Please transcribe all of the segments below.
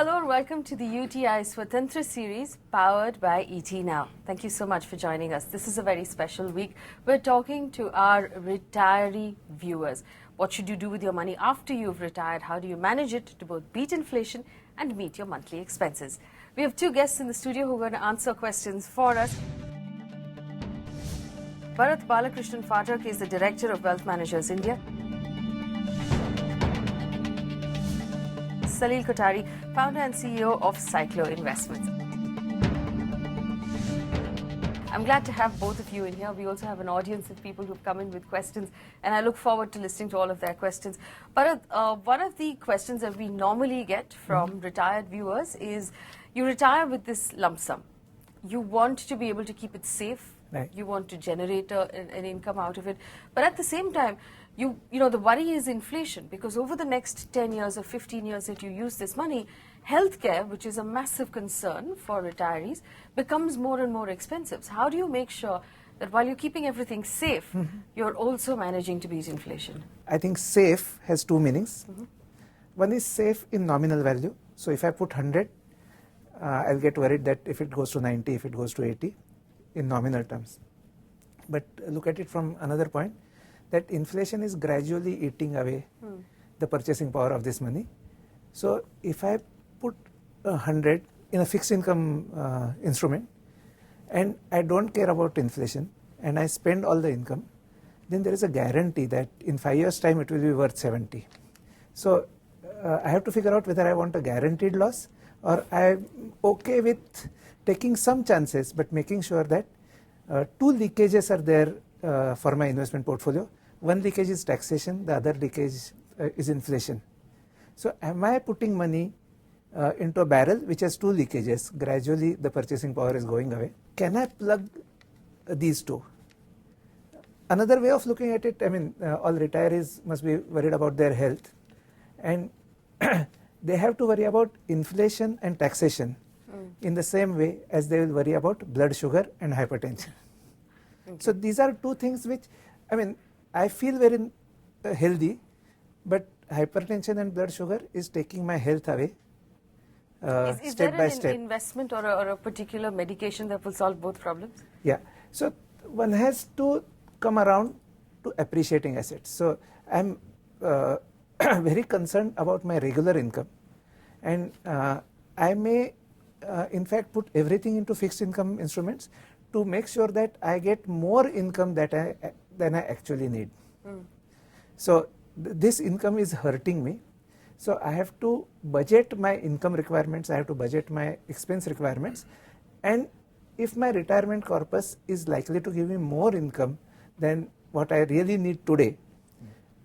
Hello and welcome to the UTI Swatantra series powered by ET Now. Thank you so much for joining us. This is a very special week. We're talking to our retiree viewers. What should you do with your money after you've retired? How do you manage it to both beat inflation and meet your monthly expenses? We have two guests in the studio who are going to answer questions for us. Bharat Balakrishnan Phatak is the Director of Wealth Managers India. Salil Kothari, Founder and CEO of Cyclo Investments. I'm glad to have both of you in here. We also have an audience of people who've come in with questions, and I look forward to listening to all of their questions. But one of the questions that we normally get from retired viewers is, you retire with this lump sum. You want to be able to keep it safe. Right. You want to generate an income out of it. But at the same time, you know, the worry is inflation, because over the next 10 years or 15 years that you use this money, healthcare, which is a massive concern for retirees, becomes more and more expensive. So how do you make sure that while you're keeping everything safe, you're also managing to beat inflation? I think safe has two meanings. One is safe in nominal value. So if I put 100, I'll get worried that if it goes to 90, if it goes to 80, in nominal terms. But look at it from another point, that inflation is gradually eating away the purchasing power of this money. So if I put 100 in a fixed income instrument and I don't care about inflation and I spend all the income, then there is a guarantee that in 5 years' time it will be worth 70. So I have to figure out whether I want a guaranteed loss or I'm okay with taking some chances but making sure that two leakages are there for my investment portfolio. One leakage is taxation, the other leakage is inflation. So am I putting money into a barrel which has two leakages? Gradually the purchasing power is going away. Can I plug these two? Another way of looking at it, I mean, all retirees must be worried about their health, and they have to worry about inflation and taxation in the same way as they will worry about blood sugar and hypertension. So these are two things which, I mean, I feel very healthy, but hypertension and blood sugar is taking my health away Is step there by an step. investment or a particular medication that will solve both problems? Yeah, so one has to come around to appreciating assets. So I'm very concerned about my regular income, and I may in fact put everything into fixed income instruments to make sure that I get more income than I actually need. So this income is hurting me. So I have to budget my income requirements, I have to budget my expense requirements, and if my retirement corpus is likely to give me more income than what I really need today,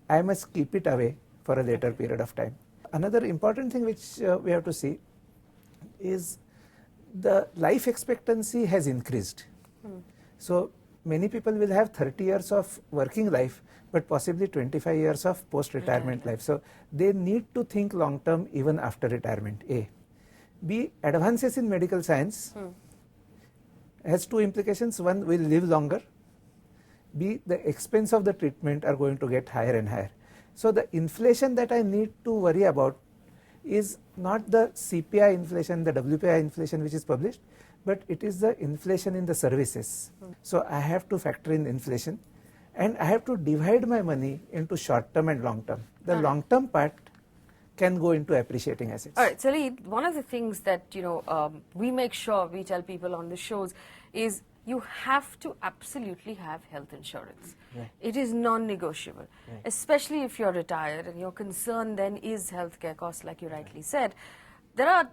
I must keep it away for a later period of time. Another important thing which we have to see is the life expectancy has increased. So many people will have 30 years of working life, but possibly 25 years of post-retirement life. So they need to think long term even after retirement. A. B. Advances in medical science has two implications. One, will live longer. B. The expense of the treatment are going to get higher and higher. So the inflation that I need to worry about is not the CPI inflation, the WPI inflation which is published, but it is the inflation in the services. So I have to factor in inflation, and I have to divide my money into short term and long term. The long term part can go into appreciating assets. All right, Salil, one of the things that, you know, we make sure we tell people on the shows is you have to absolutely have health insurance. Right. It is non-negotiable, Right. especially if you're retired and your concern then is healthcare costs, like you rightly said.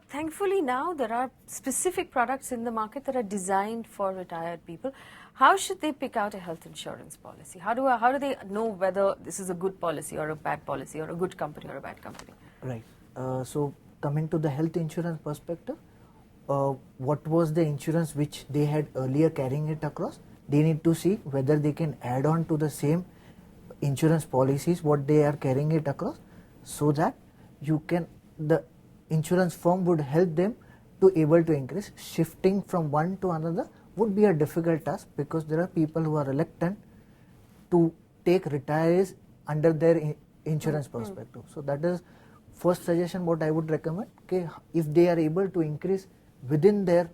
Thankfully now, there are specific products in the market that are designed for retired people. How should they pick out a health insurance policy? How do they know whether this is a good policy or a bad policy, or a good company or a bad company? Right. So coming to the health insurance perspective, what was the insurance which they had earlier carrying it across? They need to see whether they can add on to the same insurance policies what they are carrying it across, so that the insurance firm would help them to able to increase. Shifting from one to another would be a difficult task, because there are people who are reluctant to take retirees under their insurance perspective. So that is first suggestion what I would recommend, okay, if they are able to increase within their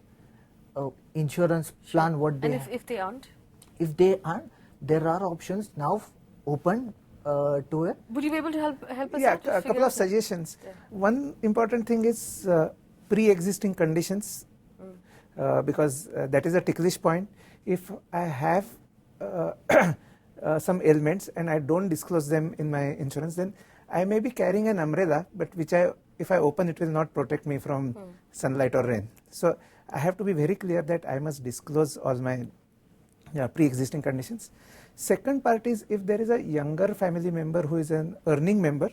insurance plan what they And have. if they aren't? If they aren't, there are options now open to it. Would you be able to help us Yeah, out to a figure couple of out that? suggestions. Yeah. One important thing is pre-existing conditions, because that is a ticklish point. If I have some ailments and I don't disclose them in my insurance, then I may be carrying an umbrella, but if I open it will not protect me from sunlight or rain. So I have to be very clear that I must disclose all my pre-existing conditions. Second part is, if there is a younger family member who is an earning member,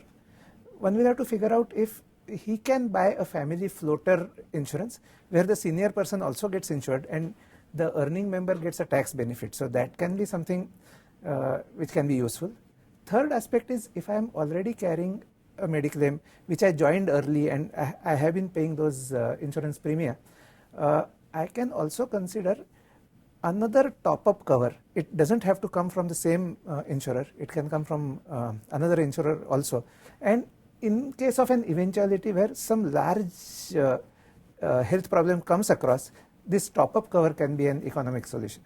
one will have to figure out if he can buy a family floater insurance where the senior person also gets insured and the earning member gets a tax benefit. So that can be something which can be useful. Third aspect is, if I am already carrying a mediclaim which I joined early and I have been paying those insurance premia, I can also consider another top-up cover. It doesn't have to come from the same insurer. It can come from another insurer also. And in case of an eventuality where some large health problem comes across, this top-up cover can be an economic solution.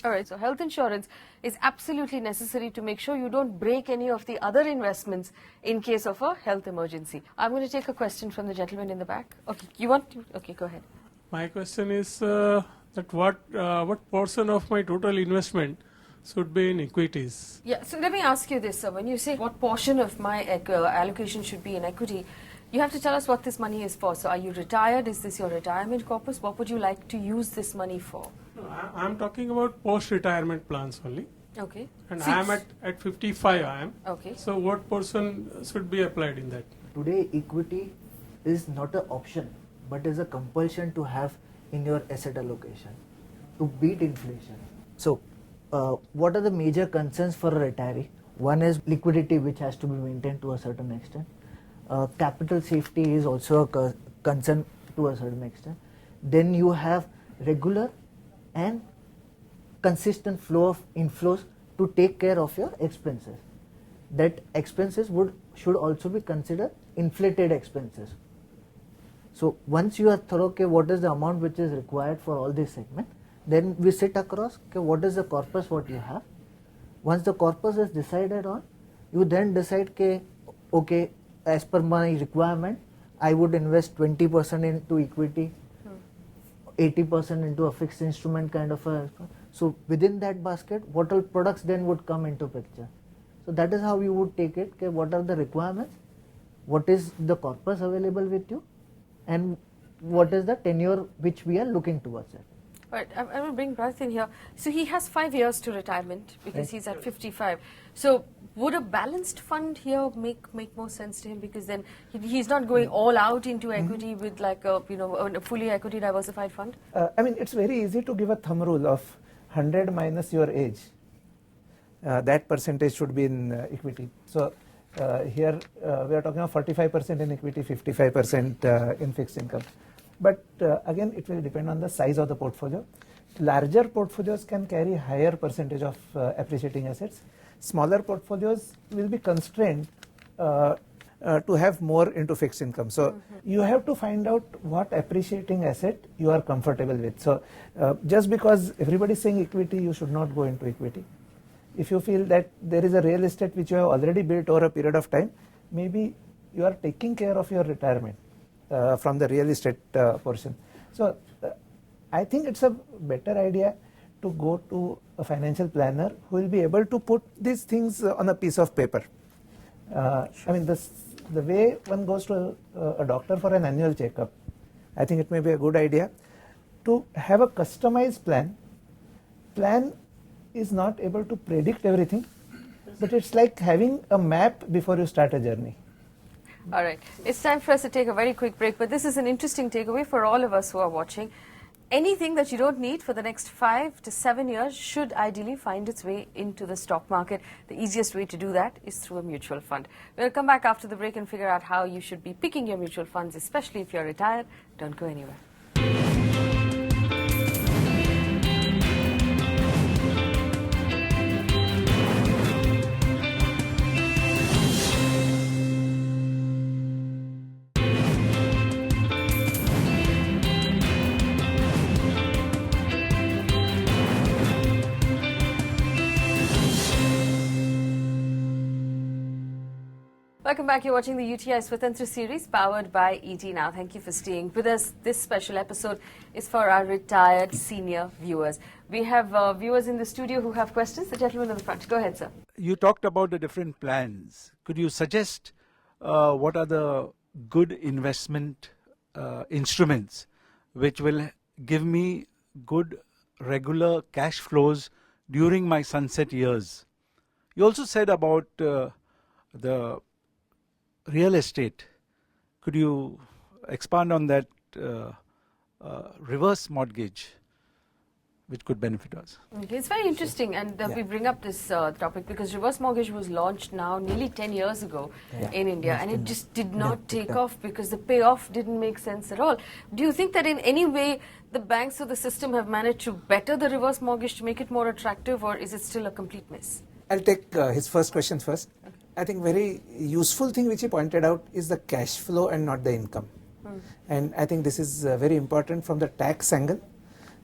All right, so health insurance is absolutely necessary to make sure you don't break any of the other investments in case of a health emergency. I'm going to take a question from the gentleman in the back. Okay, you want to? Okay, go ahead. My question is that what portion of my total investment should be in equities? Yeah, so let me ask you this, sir. When you say what portion of my allocation should be in equity, you have to tell us what this money is for. So are you retired? Is this your retirement corpus? What would you like to use this money for? No, I'm talking about post-retirement plans only. Okay. And Fixed. I am at 55 I am. Okay. So what portion should be applied in that? Today equity is not an option but is a compulsion to have in your asset allocation to beat inflation. So what are the major concerns for a retiree? One is liquidity, which has to be maintained to a certain extent. Capital safety is also a concern to a certain extent. Then you have regular and consistent flow of inflows to take care of your expenses. That expenses should also be considered inflated expenses. So once you are thorough, okay, what is the amount which is required for all this segment, then we sit across, okay, what is the corpus what you have. Once the corpus is decided on, you then decide, okay, as per my requirement, I would invest 20% into equity, 80% into a fixed instrument kind of a. So within that basket, what all products then would come into picture. So that is how you would take it. Okay, what are the requirements? What is the corpus available with you? And what is the tenure which we are looking towards it. All right, I'm going to bring Bharat in here. So he has 5 years to retirement because Right. he's at 55. So would a balanced fund here make more sense to him, because then he's not going all out into equity with like a fully equity diversified fund? I mean, it's very easy to give a thumb rule of 100 minus your age. That percentage should be in equity. So here we are talking of 45% in equity, 55% in fixed income. But again, it will depend on the size of the portfolio. Larger portfolios can carry higher percentage of appreciating assets. Smaller portfolios will be constrained to have more into fixed income. So you have to find out what appreciating asset you are comfortable with. So just because everybody is saying equity, you should not go into equity. If you feel that there is a real estate which you have already built over a period of time, maybe you are taking care of your retirement from the real estate portion. So I think it's a better idea to go to a financial planner who will be able to put these things on a piece of paper. I mean, the way one goes to a doctor for an annual checkup, I think it may be a good idea to have a customized plan. Plan is not able to predict everything, but it's like having a map before you start a journey. All right, it's time for us to take a very quick break, but this is an interesting takeaway for all of us who are watching. Anything that you don't need for the next 5 to 7 years should ideally find its way into the stock market. The easiest way to do that is through a mutual fund. We'll come back after the break and figure out how you should be picking your mutual funds, especially if you're retired. Don't go anywhere. Welcome back. You're watching the UTI Swatantra series powered by ET Now. Thank you for staying with us. This special episode is for our retired senior viewers. We have viewers in the studio who have questions. The gentleman in the front. Go ahead, sir. You talked about the different plans. Could you suggest what are the good investment instruments which will give me good regular cash flows during my sunset years? You also said about the real estate. Could you expand on that reverse mortgage which could benefit us? Okay, it's very interesting, and we bring up this topic because reverse mortgage was launched now nearly 10 years ago in India, and it just did not take off because the payoff didn't make sense at all. Do you think that in any way the banks or the system have managed to better the reverse mortgage to make it more attractive, or is it still a complete miss? I'll take his first question first. I think very useful thing which he pointed out is the cash flow and not the income. And I think this is very important from the tax angle,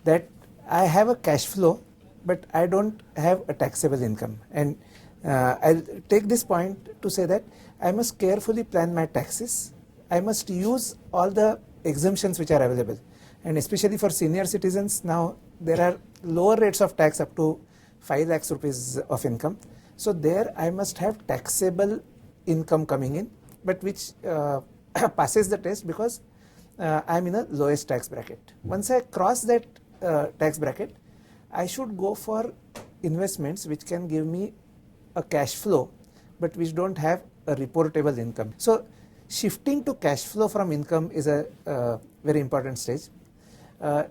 that I have a cash flow, but I don't have a taxable income. And I'll take this point to say that I must carefully plan my taxes. I must use all the exemptions which are available. And especially for senior citizens, now there are lower rates of tax up to 5 lakhs rupees of income. So there I must have taxable income coming in, but which passes the test because I am in a lowest tax bracket. Once I cross that tax bracket, I should go for investments which can give me a cash flow, but which don't have a reportable income. So shifting to cash flow from income is a very important stage.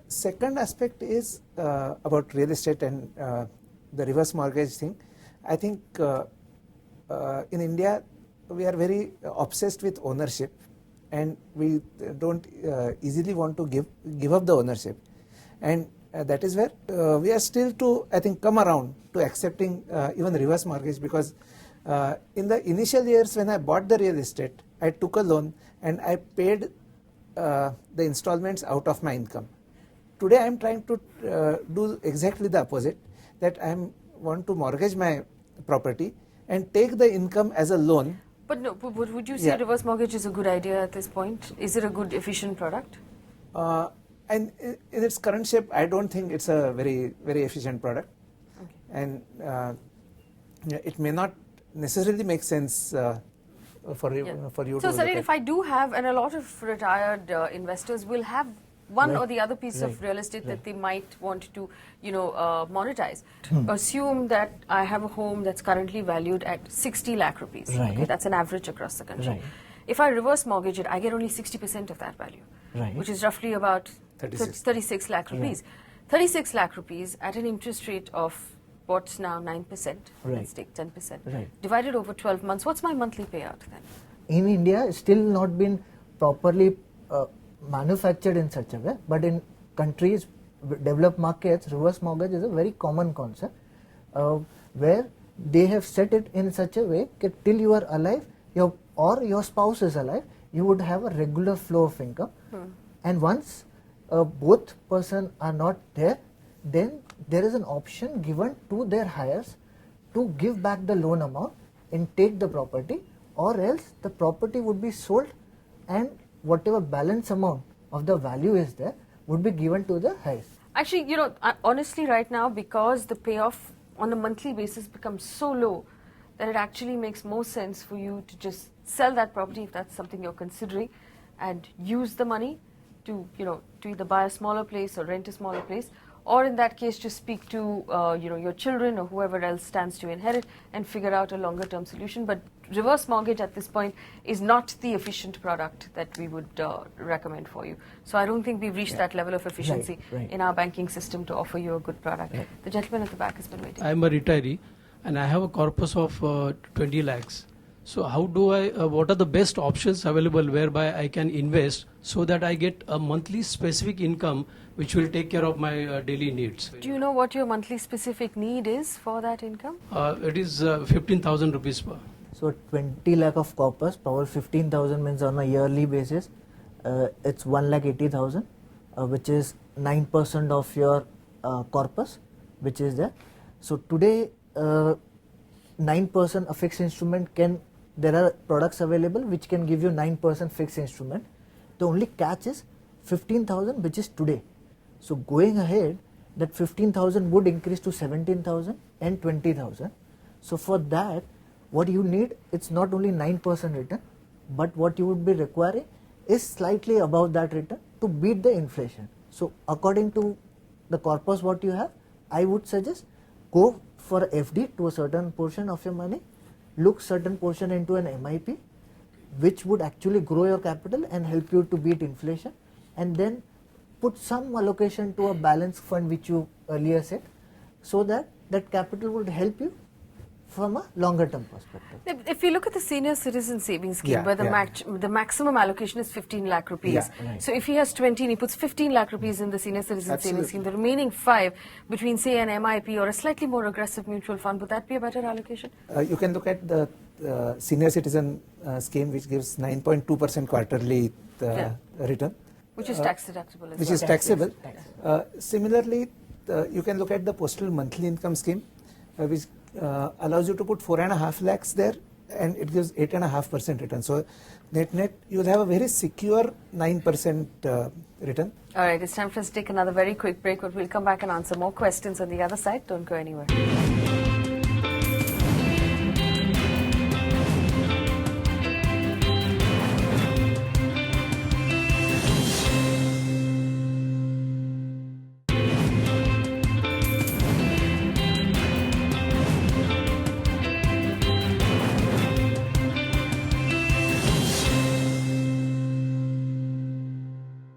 Second aspect is about real estate and the reverse mortgage thing. I think in India we are very obsessed with ownership, and we don't easily want to give up the ownership, and that is where we are still to, I think, come around to accepting even reverse mortgage, because in the initial years when I bought the real estate, I took a loan and I paid the installments out of my income. Today I am trying to do exactly the opposite, that I want to mortgage my property and take the income as a loan. But no, would you say reverse mortgage is a good idea at this point? Is it a good, efficient product? And in its current shape, I don't think it's a very, very efficient product. Okay. And it may not necessarily make sense for you to. So, Sarin, if I do have, and a lot of retired investors will have one or the other piece of real estate that they might want to, monetize. Assume that I have a home that's currently valued at 60 lakh rupees. Okay, that's an average across the country. If I reverse mortgage it, I get only 60% of that value, which is roughly about 36 lakh rupees. 36 lakh rupees at an interest rate of what's now 9%, let's take 10%, divided over 12 months, what's my monthly payout then? In India, it's still not been properly manufactured in such a way, but in countries, developed markets, reverse mortgage is a very common concept where they have set it in such a way that till you are alive, or your spouse is alive, you would have a regular flow of income. And once both person are not there, then there is an option given to their heirs to give back the loan amount and take the property, or else the property would be sold and whatever balance amount of the value is there would be given to the heirs. Actually, honestly right now, because the payoff on a monthly basis becomes so low, that it actually makes more sense for you to just sell that property if that's something you're considering, and use the money to either buy a smaller place or rent a smaller place, or in that case just speak to your children or whoever else stands to inherit and figure out a longer term solution. But reverse mortgage at this point is not the efficient product that we would recommend for you. So I don't think we've reached that level of efficiency in our banking system to offer you a good product. The gentleman at the back has been waiting. I'm a retiree and I have a corpus of 20 lakhs. So how do what are the best options available whereby I can invest so that I get a monthly specific income which will take care of my daily needs? Do you know what your monthly specific need is for that income? It is 15,000 rupees per. So 20 lakh of corpus, power 15,000 means on a yearly basis, it's 1,80,000, which is 9% of your corpus, which is there. So today, 9% a fixed instrument can there are products available which can give you 9% fixed instrument. The only catch is 15,000, which is today. So going ahead, that 15,000 would increase to 17,000 and 20,000. So for that, what you need, it's not only 9% return, but what you would be requiring is slightly above that return to beat the inflation. So according to the corpus what you have, I would suggest go for FD to a certain portion of your money, look certain portion into an MIP, which would actually grow your capital and help you to beat inflation, and then put some allocation to a balance fund which you earlier said, so that that capital would help you from a longer term perspective. If you look at the senior citizen savings scheme, Yeah, where the, yeah. the maximum allocation is 15 lakh rupees. Yeah, right. So if he has 20 and he puts 15 lakh rupees in the senior citizen savings Absolutely. scheme, the remaining 5 between, say, an MIP or a slightly more aggressive mutual fund, would that be a better allocation? You can look at the senior citizen scheme, which gives 9.2% quarterly return, Which is tax deductible as which well. is taxable. Taxable. Similarly, you can look at the postal monthly income scheme, which allows you to put 4.5 lakhs there, and it gives 8.5% return. So net you'll have a very secure 9% return. All right, it's time for us to take another very quick break, but we'll come back and answer more questions on the other side. Don't go anywhere.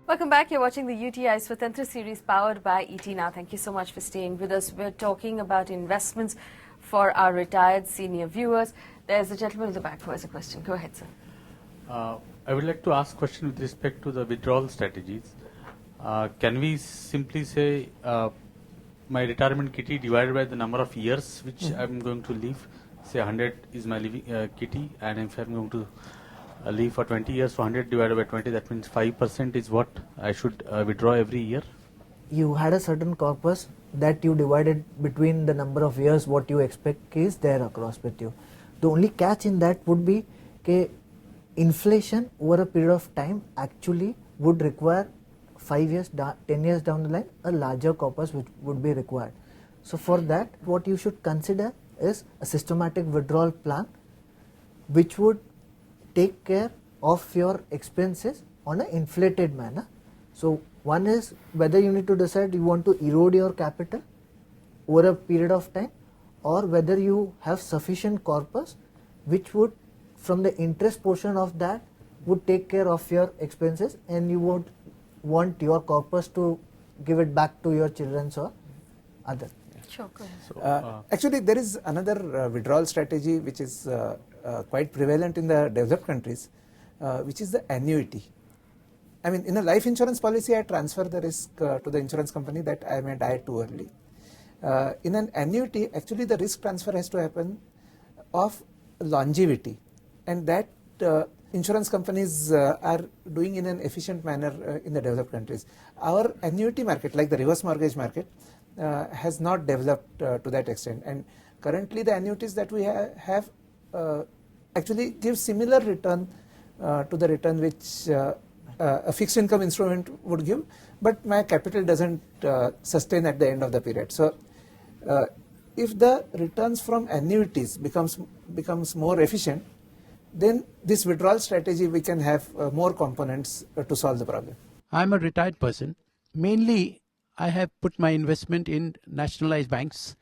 Welcome back. You're watching the UTI Swatantra series powered by ET Now. Thank you so much for staying with us. We're talking about investments for our retired senior viewers. There's a gentleman in the back who has a question. Go ahead, sir. I would like to ask a question with respect to the withdrawal strategies. Can we simply say my retirement kitty divided by the number of years which I'm going to leave? Say 100 is my living kitty, and if I'm going to leave for 20 years, so 100 divided by 20, that means 5% is what I should withdraw every year. You had a certain corpus that you divided between the number of years what you expect is there across with you. The only catch in that would be that inflation over a period of time actually would require 5 years, 10 years down the line, a larger corpus which would be required. So for that, what you should consider is a systematic withdrawal plan which would take care of your expenses on an inflated manner. So one is whether you need to decide you want to erode your capital over a period of time, or whether you have sufficient corpus which would, from the interest portion of that, would take care of your expenses, and you would want your corpus to give it back to your children or other. Sure, go ahead. So, Actually, there is another withdrawal strategy which is quite prevalent in the developed countries, which is the annuity. I mean, in a life insurance policy, I transfer the risk to the insurance company that I may die too early. In an annuity, actually the risk transfer has to happen of longevity, and that insurance companies are doing in an efficient manner in the developed countries. Our annuity market, like the reverse mortgage market, has not developed to that extent, and currently the annuities that we have actually give similar return to the return which a fixed income instrument would give, but my capital doesn't sustain at the end of the period. So if the returns from annuities becomes more efficient, then this withdrawal strategy we can have more components to solve the problem. I'm a retired person. Mainly, I have put my investment in nationalized banks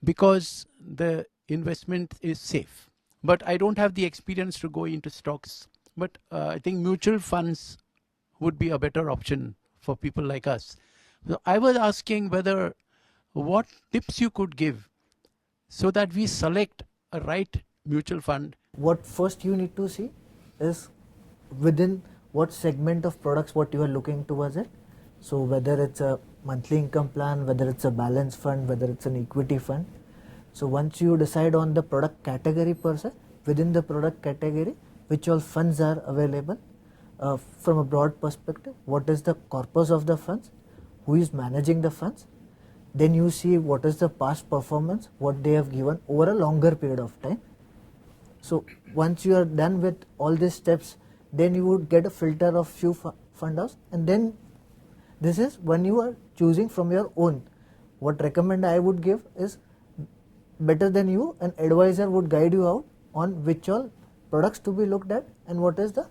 because the investment is safe. But I don't have the experience to go into stocks. But I think mutual funds would be a better option for people like us. So I was asking whether what tips you could give so that we select a right mutual fund. What first you need to see is within what segment of products what you are looking towards it. So whether it's a monthly income plan, whether it's a balance fund, whether it's an equity fund. So once you decide on the product category per se, within the product category, which all funds are available, from a broad perspective, what is the corpus of the funds, who is managing the funds, then you see what is the past performance, what they have given over a longer period of time. So once you are done with all these steps, then you would get a filter of few fund house, and then this is when you are choosing from your own. What recommend I would give is, better than you, an advisor would guide you out on which all products to be looked at and what is the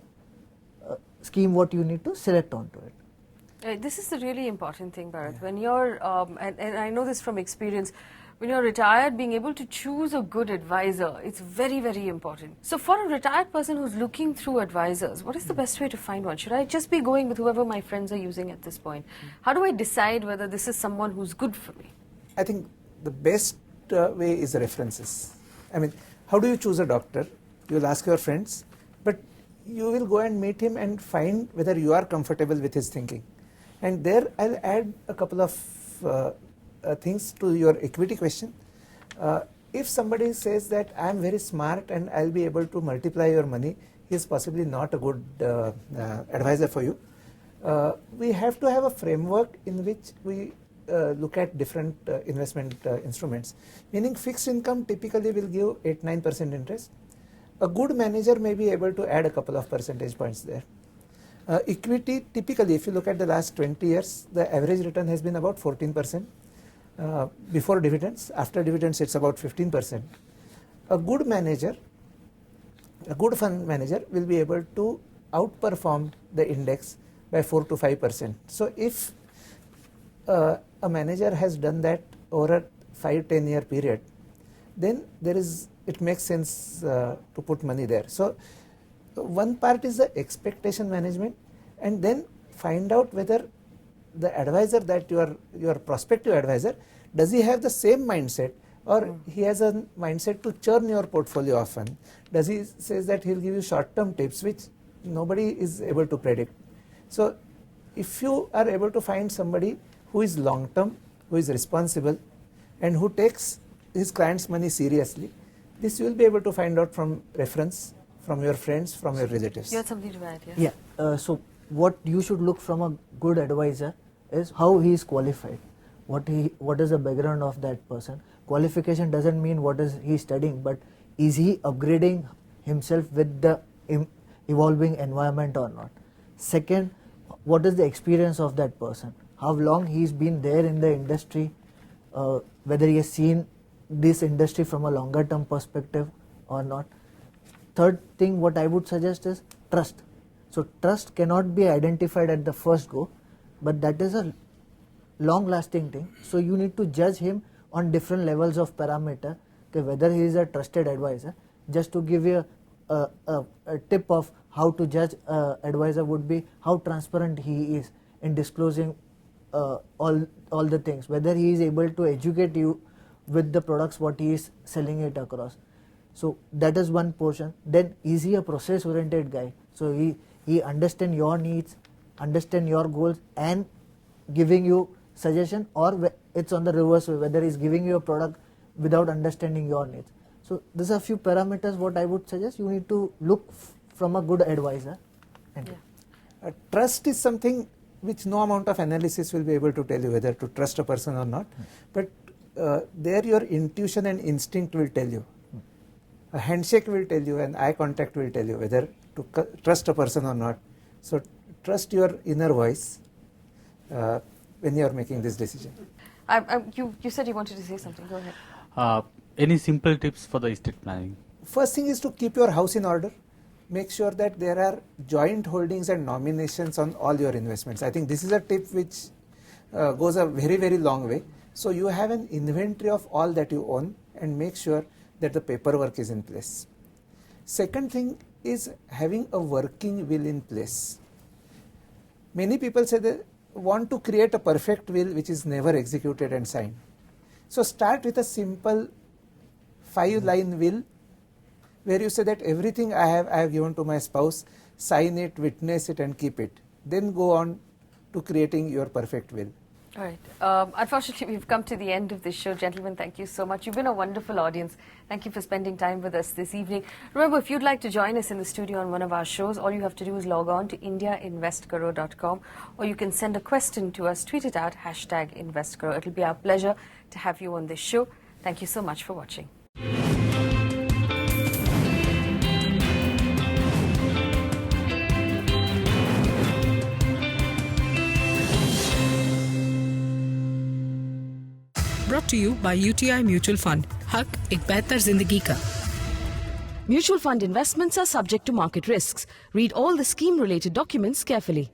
scheme what you need to select onto it. This is the really important thing, Bharat. When you're, and I know this from experience, when you're retired, being able to choose a good advisor, it's very, very important. So for a retired person who's looking through advisors, what is the best way to find one? Should I just be going with whoever my friends are using at this point? How do I decide whether this is someone who's good for me? I think the best way is references. I mean, how do you choose a doctor? You will ask your friends, but you will go and meet him and find whether you are comfortable with his thinking. And there I'll add a couple of things to your equity question. If somebody says that I am very smart and I'll be able to multiply your money, he is possibly not a good advisor for you. We have to have a framework in which we look at different investment instruments. Meaning fixed income typically will give 8-9% interest. A good manager may be able to add a couple of percentage points there. Equity, typically if you look at the last 20 years, the average return has been about 14%. Before dividends, after dividends it's about 15%. A good manager, a good fund manager will be able to outperform the index by 4 to 5%. So if a manager has done that over a 5-10 year period, then it makes sense to put money there. So one part is the expectation management, and then find out whether the advisor that your prospective advisor, does he have the same mindset, or he has a mindset to churn your portfolio often? Does he says that he'll give you short-term tips which nobody is able to predict? So if you are able to find somebody who is long-term, who is responsible, and who takes his client's money seriously, this you will be able to find out from reference, from your friends, from your relatives. You had something to add, yes? Yeah. So what you should look from a good advisor is how he is qualified. What is the background of that person? Qualification doesn't mean what is he studying, but is he upgrading himself with the evolving environment or not? Second, what is the experience of that person? How long he's been there in the industry, whether he has seen this industry from a longer term perspective or not. Third thing what I would suggest is trust. So trust cannot be identified at the first go, but that is a long lasting thing. So you need to judge him on different levels of parameter, okay, whether he is a trusted advisor. Just to give you a tip of how to judge advisor would be how transparent he is in disclosing all the things, whether he is able to educate you with the products what he is selling it across. So that is one portion. Then is he a process oriented guy? So he understand your needs, understand your goals, and giving you suggestion, or it's on the reverse way, whether he's giving you a product without understanding your needs. So these are few parameters what I would suggest you need to look from a good advisor. Trust is something which no amount of analysis will be able to tell you whether to trust a person or not. But there your intuition and instinct will tell you. A handshake will tell you, and eye contact will tell you whether to trust a person or not. So trust your inner voice when you are making this decision. You said you wanted to say something. Go ahead. Any simple tips for the estate planning? First thing is to keep your house in order. Make sure that there are joint holdings and nominations on all your investments. I think this is a tip which goes a very, very long way. So you have an inventory of all that you own, and make sure that the paperwork is in place. Second thing is having a working will in place. Many people say they want to create a perfect will which is never executed and signed. So start with a simple 5-line will where you say that everything I have given to my spouse, sign it, witness it, and keep it. Then go on to creating your perfect will. All right. Unfortunately, we've come to the end of this show. Gentlemen, thank you so much. You've been a wonderful audience. Thank you for spending time with us this evening. Remember, if you'd like to join us in the studio on one of our shows, all you have to do is log on to indiainvestkaro.com, or you can send a question to us, tweet it out, #InvestKaro. It'll be our pleasure to have you on this show. Thank you so much for watching. Brought to you by UTI Mutual Fund. हक एक बेहतर जिंदगी का. Mutual fund investments are subject to market risks. Read all the scheme-related documents carefully.